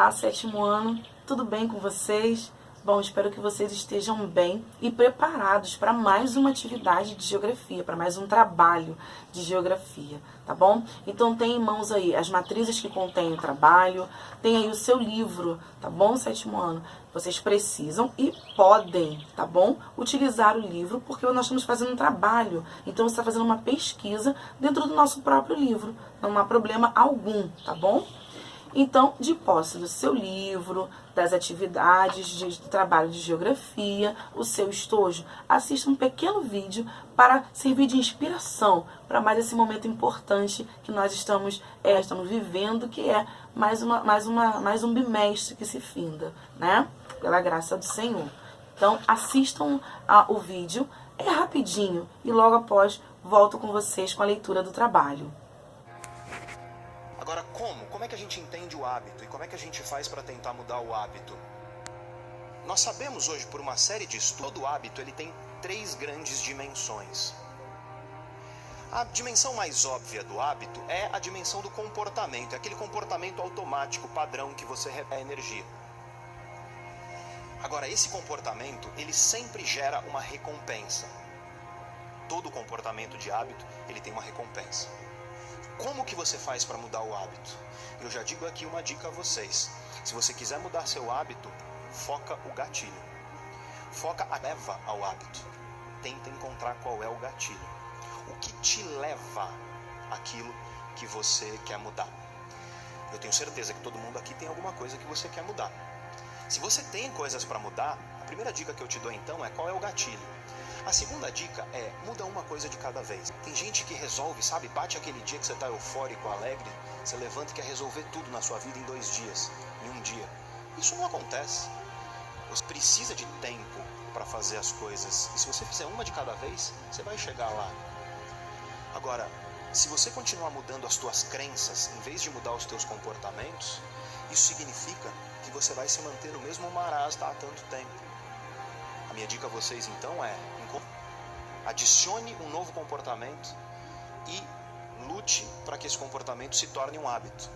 Olá, sétimo ano, tudo bem com vocês? Bom, espero que vocês estejam bem e preparados para mais uma atividade de geografia, para mais um trabalho de geografia, tá bom? Então tem em mãos aí as matrizes que contêm o trabalho, tem aí o seu livro, tá bom, sétimo ano? Vocês precisam e podem, tá bom? Utilizar o livro porque nós estamos fazendo um trabalho, então você está fazendo uma pesquisa dentro do nosso próprio livro, não há problema algum, tá bom? Então, de posse do seu livro, das atividades de trabalho de geografia, o seu estojo, assista um pequeno vídeo para servir de inspiração para mais esse momento importante que nós estamos vivendo, que é mais um bimestre que se finda, né? Pela graça do Senhor. Então, assistam o vídeo, é rapidinho, e logo após volto com vocês com a leitura do trabalho. Agora, como é que a gente entende o hábito e como é que a gente faz para tentar mudar o hábito? Nós sabemos hoje, por uma série de estudos, que o hábito ele tem 3 grandes dimensões. A dimensão mais óbvia do hábito é a dimensão do comportamento, é aquele comportamento automático, padrão, que você repete a energia. Agora, esse comportamento, ele sempre gera uma recompensa. Todo comportamento de hábito, ele tem uma recompensa. Como que você faz para mudar o hábito? Eu já digo aqui uma dica a vocês. Se você quiser mudar seu hábito, foca o gatilho. Foca a leva ao hábito. Tenta encontrar qual é o gatilho. O que te leva àquilo que você quer mudar? Eu tenho certeza que todo mundo aqui tem alguma coisa que você quer mudar. Se você tem coisas para mudar, a primeira dica que eu te dou então é qual é o gatilho. A segunda dica é, muda uma coisa de cada vez. Tem gente que resolve, sabe, bate aquele dia que você está eufórico, alegre, você levanta e quer resolver tudo na sua vida em 2 dias, em 1 dia. Isso não acontece. Você precisa de tempo para fazer as coisas. E se você fizer uma de cada vez, você vai chegar lá. Agora, se você continuar mudando as tuas crenças, em vez de mudar os teus comportamentos, isso significa que você vai se manter no mesmo marasmo há tanto tempo. A minha dica a vocês então é, adicione um novo comportamento e lute para que esse comportamento se torne um hábito.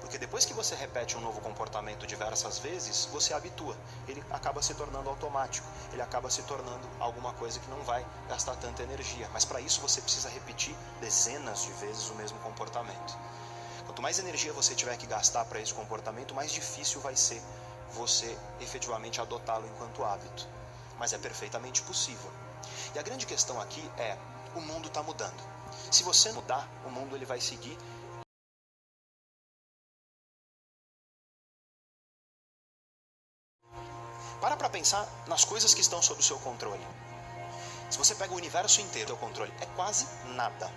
Porque depois que você repete um novo comportamento diversas vezes, você habitua. Ele acaba se tornando automático. Ele acaba se tornando alguma coisa que não vai gastar tanta energia. Mas para isso você precisa repetir dezenas de vezes o mesmo comportamento. Quanto mais energia você tiver que gastar para esse comportamento, mais difícil vai ser você efetivamente adotá-lo enquanto hábito. Mas é perfeitamente possível. E a grande questão aqui é, o mundo está mudando. Se você mudar, o mundo ele vai seguir. Para pensar nas coisas que estão sob o seu controle. Se você pega o universo inteiro, o seu controle é quase nada.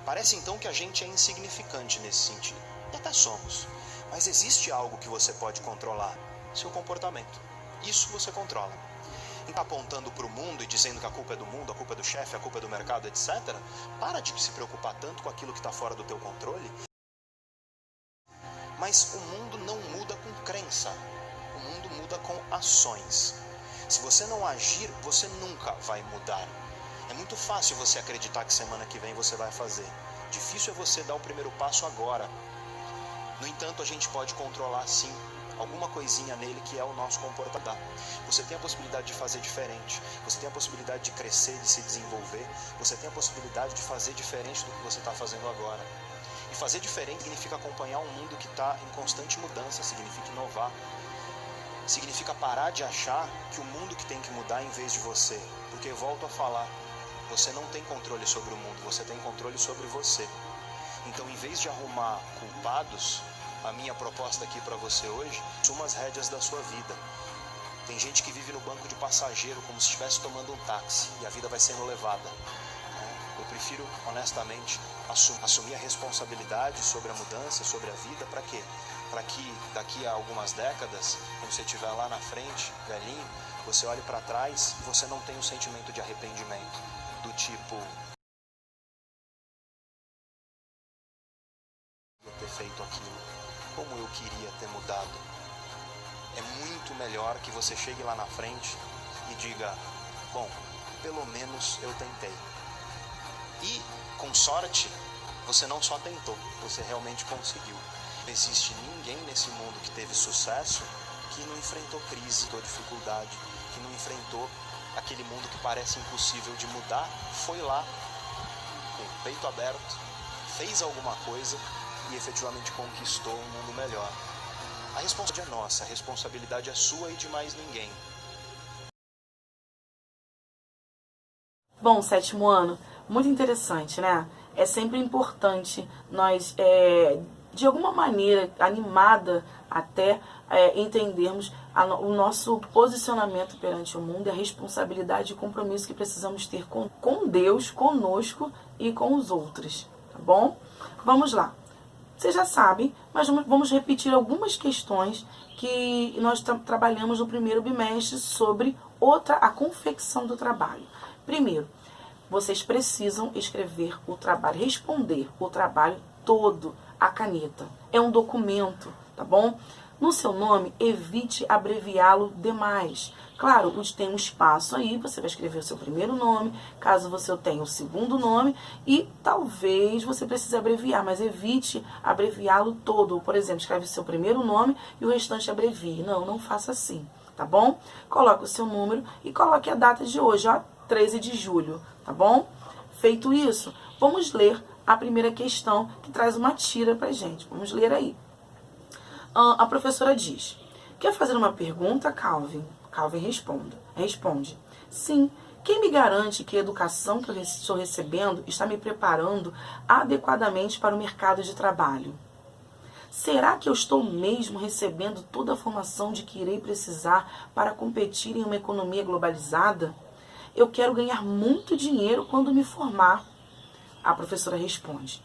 Parece então que a gente é insignificante nesse sentido. E até somos. Mas existe algo que você pode controlar. Seu comportamento. Isso você controla. Está apontando para o mundo e dizendo que a culpa é do mundo, a culpa é do chefe, a culpa é do mercado, etc. Para de se preocupar tanto com aquilo que está fora do teu controle. Mas o mundo não muda com crença. O mundo muda com ações. Se você não agir, você nunca vai mudar. É muito fácil você acreditar que semana que vem você vai fazer. Difícil é você dar o primeiro passo agora. No entanto, a gente pode controlar sim alguma coisinha nele que é o nosso comportamento. Você tem a possibilidade de fazer diferente, você tem a possibilidade de crescer, de se desenvolver, você tem a possibilidade de fazer diferente do que você está fazendo agora. E fazer diferente significa acompanhar um mundo que está em constante mudança, significa inovar, significa parar de achar que o mundo que tem que mudar em vez de você. Porque, volto a falar, você não tem controle sobre o mundo, você tem controle sobre você. Então, em vez de arrumar culpados, a minha proposta aqui para você hoje, assuma as rédeas da sua vida. Tem gente que vive no banco de passageiro como se estivesse tomando um táxi e a vida vai sendo levada. Eu prefiro, honestamente, assumir a responsabilidade sobre a mudança, sobre a vida, para quê? Para que daqui a algumas décadas, quando você estiver lá na frente, velhinho, você olhe para trás e você não tenha um sentimento de arrependimento, do tipo, ter feito aquilo. Como eu queria ter mudado. É muito melhor que você chegue lá na frente e diga, bom, pelo menos eu tentei. E, com sorte, você não só tentou, você realmente conseguiu. Não existe ninguém nesse mundo que teve sucesso que não enfrentou crise ou dificuldade, que não enfrentou aquele mundo que parece impossível de mudar, foi lá, com o peito aberto, fez alguma coisa e efetivamente conquistou um mundo melhor. A responsabilidade é nossa, a responsabilidade é sua e de mais ninguém. Bom, sétimo ano, muito interessante, né? É sempre importante nós, de alguma maneira, animada até, entendermos o nosso posicionamento perante o mundo e a responsabilidade e compromisso que precisamos ter com Deus, conosco e com os outros, tá bom? Vamos lá. Vocês já sabem, mas vamos repetir algumas questões que nós trabalhamos no primeiro bimestre sobre a confecção do trabalho. Primeiro, vocês precisam escrever o trabalho, responder o trabalho todo à caneta. É um documento, tá bom? No seu nome, evite abreviá-lo demais. Claro, tem um espaço aí, você vai escrever o seu primeiro nome, caso você tenha o segundo nome, e talvez você precise abreviar, mas evite abreviá-lo todo. Por exemplo, escreve o seu primeiro nome e o restante abrevie. Não faça assim, tá bom? Coloque o seu número e coloque a data de hoje, ó, 13 de julho, tá bom? Feito isso, vamos ler a primeira questão que traz uma tira pra gente. Vamos ler aí. A professora diz: quer fazer uma pergunta, Calvin? Calvin responde: sim. Quem me garante que a educação que eu estou recebendo está me preparando adequadamente para o mercado de trabalho? Será que eu estou mesmo recebendo toda a formação de que irei precisar para competir em uma economia globalizada? Eu quero ganhar muito dinheiro quando me formar. A professora responde: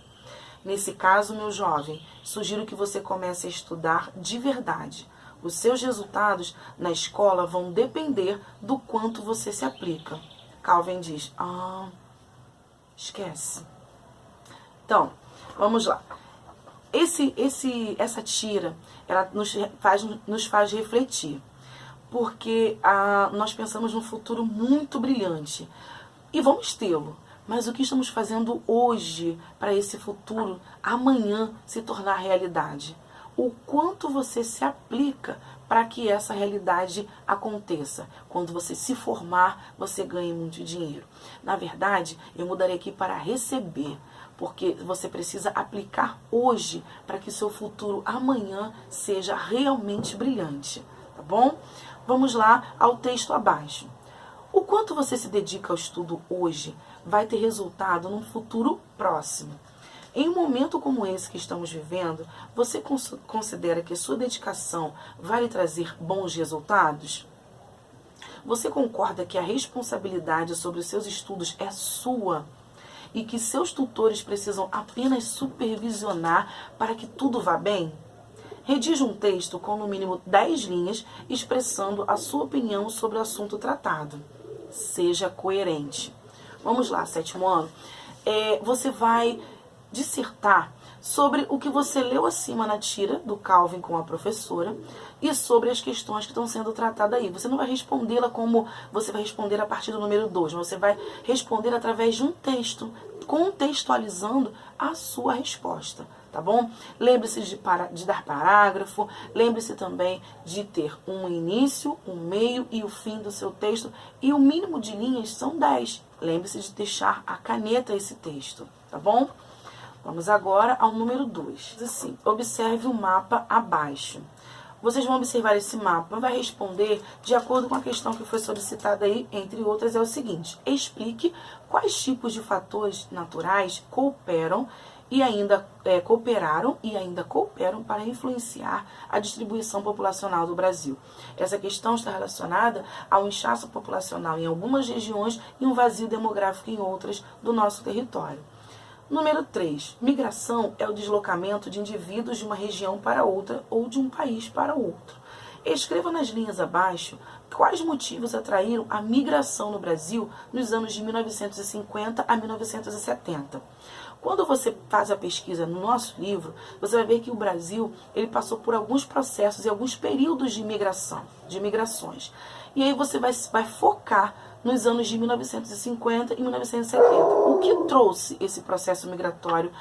nesse caso, meu jovem, sugiro que você comece a estudar de verdade. Os seus resultados na escola vão depender do quanto você se aplica. Calvin diz: esquece. Então, vamos lá. Essa tira, ela nos faz refletir. Porque nós pensamos num futuro muito brilhante. E vamos tê-lo. Mas o que estamos fazendo hoje para esse futuro amanhã se tornar realidade? O quanto você se aplica para que essa realidade aconteça. Quando você se formar, você ganha muito dinheiro. Na verdade, eu mudarei aqui para receber, porque você precisa aplicar hoje para que seu futuro amanhã seja realmente brilhante, tá bom? Vamos lá ao texto abaixo. O quanto você se dedica ao estudo hoje vai ter resultado num futuro próximo. Em um momento como esse que estamos vivendo, você considera que a sua dedicação vai lhe trazer bons resultados? Você concorda que a responsabilidade sobre os seus estudos é sua e que seus tutores precisam apenas supervisionar para que tudo vá bem? Redige um texto com no mínimo 10 linhas expressando a sua opinião sobre o assunto tratado. Seja coerente. Vamos lá, sétimo ano. Você vai dissertar sobre o que você leu acima na tira do Calvin com a professora e sobre as questões que estão sendo tratadas aí. Você não vai respondê-la como você vai responder a partir do número 2, mas você vai responder através de um texto, contextualizando a sua resposta, tá bom? Lembre-se de dar parágrafo, lembre-se também de ter um início, um meio e o fim do seu texto, e o mínimo de linhas são 10. Lembre-se de deixar a caneta esse texto, tá bom? Vamos agora ao número 2. Assim, observe o mapa abaixo. Vocês vão observar esse mapa, vai responder de acordo com a questão que foi solicitada aí, entre outras, é o seguinte: explique quais tipos de fatores naturais cooperaram e ainda cooperam para influenciar a distribuição populacional do Brasil. Essa questão está relacionada ao inchaço populacional em algumas regiões e um vazio demográfico em outras do nosso território. Número 3. Migração é o deslocamento de indivíduos de uma região para outra ou de um país para outro. Escreva nas linhas abaixo quais motivos atraíram a migração no Brasil nos anos de 1950 a 1970. Quando você faz a pesquisa no nosso livro, você vai ver que o Brasil ele passou por alguns processos e alguns períodos de migrações. E aí você vai focar nos anos de 1950 e 1970. O que trouxe esse processo migratório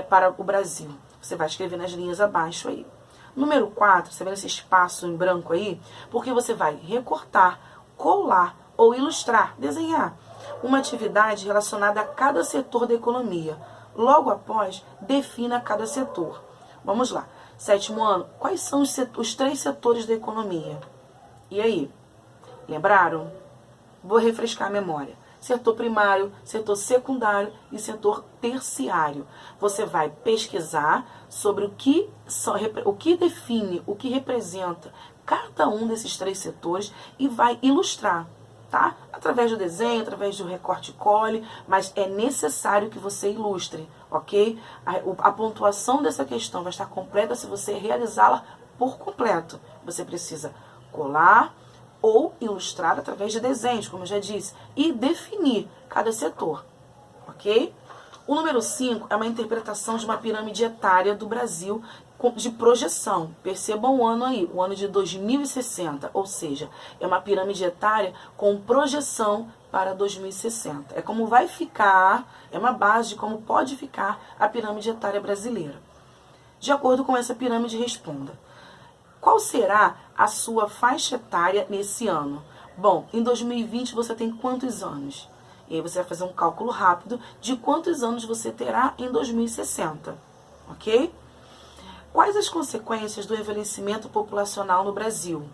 para o Brasil? Você vai escrever nas linhas abaixo aí. Número 4, você vê esse espaço em branco aí? Porque você vai recortar, colar ou ilustrar, desenhar uma atividade relacionada a cada setor da economia. Logo após, defina cada setor. Vamos lá. 7º ano, quais são os 3 setores da economia? E aí? Lembraram? Vou refrescar a memória. Setor primário, setor secundário e setor terciário. Você vai pesquisar sobre o que define, o que representa cada um desses 3 setores e vai ilustrar, tá? Através do desenho, através do recorte e cole, mas é necessário que você ilustre, ok? A pontuação dessa questão vai estar completa se você realizá-la por completo. Você precisa colar ou ilustrar através de desenhos, como eu já disse, e definir cada setor, ok? O número 5 é uma interpretação de uma pirâmide etária do Brasil de projeção. Percebam o ano aí, o ano de 2060, ou seja, é uma pirâmide etária com projeção para 2060. É como vai ficar, é uma base de como pode ficar a pirâmide etária brasileira. De acordo com essa pirâmide, responda: qual será a sua faixa etária nesse ano? Bom, em 2020 você tem quantos anos? E aí você vai fazer um cálculo rápido de quantos anos você terá em 2060, ok? Quais as consequências do envelhecimento populacional no Brasil?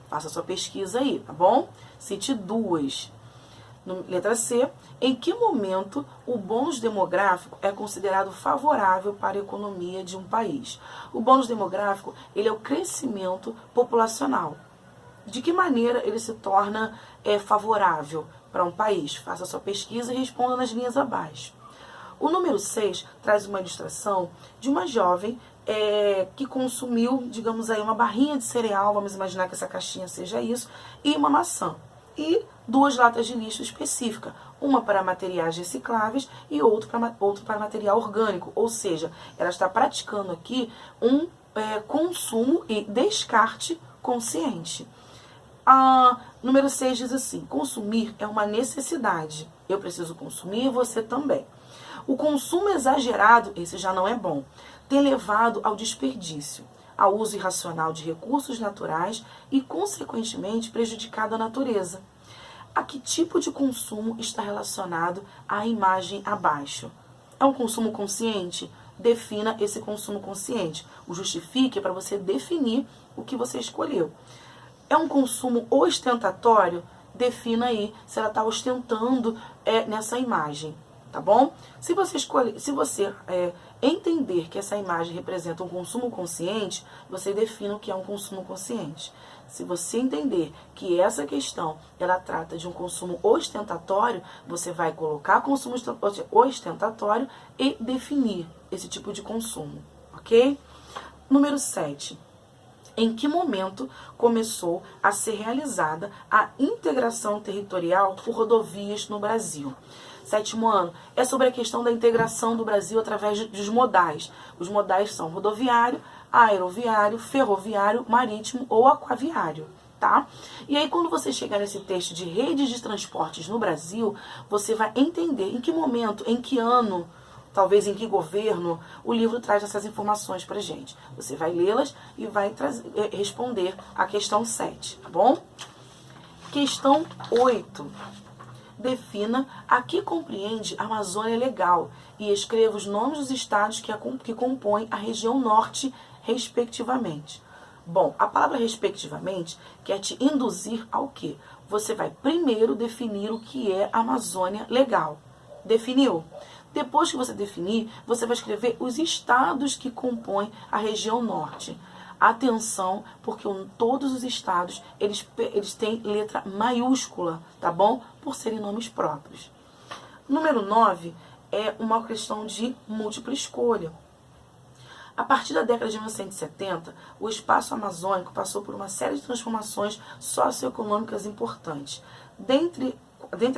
Faça sua pesquisa aí, tá bom? Cite 2. Letra C. Em que momento o bônus demográfico é considerado favorável para a economia de um país? O bônus demográfico, ele é o crescimento populacional. De que maneira ele se torna favorável para um país? Faça sua pesquisa e responda nas linhas abaixo. O número 6 traz uma ilustração de uma jovem que consumiu, digamos aí, uma barrinha de cereal, vamos imaginar que essa caixinha seja isso, e uma maçã. E 2 latas de lixo específica, uma para materiais recicláveis e outro para material orgânico. Ou seja, ela está praticando aqui um consumo e descarte consciente. Número 6 diz assim: consumir é uma necessidade. Eu preciso consumir, você também. O consumo exagerado, esse já não é bom, tem levado ao desperdício, ao uso irracional de recursos naturais e, consequentemente, prejudicado a natureza. A que tipo de consumo está relacionado à imagem abaixo? É um consumo consciente? Defina esse consumo consciente. O justifique é para você definir o que você escolheu. É um consumo ostentatório? Defina aí se ela está ostentando nessa imagem, tá bom? Se você entender que essa imagem representa um consumo consciente, você defina o que é um consumo consciente. Se você entender que essa questão ela trata de um consumo ostentatório, você vai colocar consumo ostentatório e definir esse tipo de consumo, ok? Número 7. Em que momento começou a ser realizada a integração territorial por rodovias no Brasil? 7º ano é sobre a questão da integração do Brasil através dos modais. Os modais são rodoviário, aeroviário, ferroviário, marítimo ou aquaviário, tá? E aí, quando você chegar nesse texto de redes de transportes no Brasil, você vai entender em que momento, em que ano, talvez em que governo, o livro traz essas informações pra gente. Você vai lê-las e vai responder a questão 7, tá bom? Questão 8. Defina a que compreende a Amazônia Legal e escreva os nomes dos estados que compõem a região norte, respectivamente. Bom, a palavra respectivamente quer te induzir ao quê? Você vai primeiro definir o que é a Amazônia Legal. Definiu? Depois que você definir, você vai escrever os estados que compõem a região norte. Atenção, porque todos os estados, eles têm letra maiúscula, tá bom? Por serem nomes próprios. Número 9 é uma questão de múltipla escolha. A partir da década de 1970, o espaço amazônico passou por uma série de transformações socioeconômicas importantes. Dentre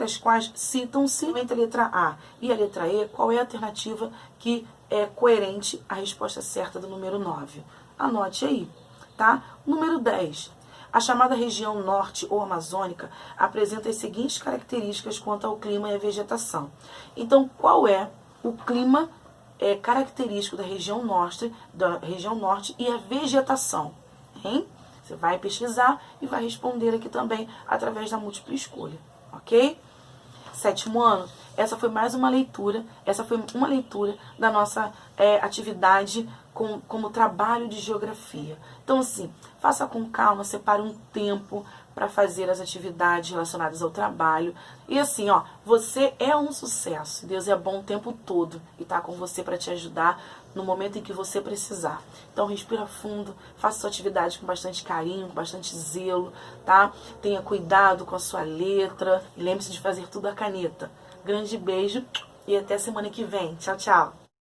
as quais citam-se entre a letra A e a letra E, qual é a alternativa que é coerente à resposta certa do número 9. Anote aí, tá? Número 10. A chamada região norte ou amazônica apresenta as seguintes características quanto ao clima e à vegetação. Então, qual é o clima característico da região norte e a vegetação, hein? Você vai pesquisar e vai responder aqui também através da múltipla escolha, ok? 7º ano, essa foi mais uma leitura, da nossa atividade como trabalho de geografia. Então, assim, faça com calma, separe um tempo para fazer as atividades relacionadas ao trabalho. E assim, ó, você é um sucesso. Deus é bom o tempo todo e tá com você para te ajudar no momento em que você precisar. Então, respira fundo, faça sua atividade com bastante carinho, com bastante zelo, tá? Tenha cuidado com a sua letra e lembre-se de fazer tudo à caneta. Grande beijo e até semana que vem. Tchau, tchau!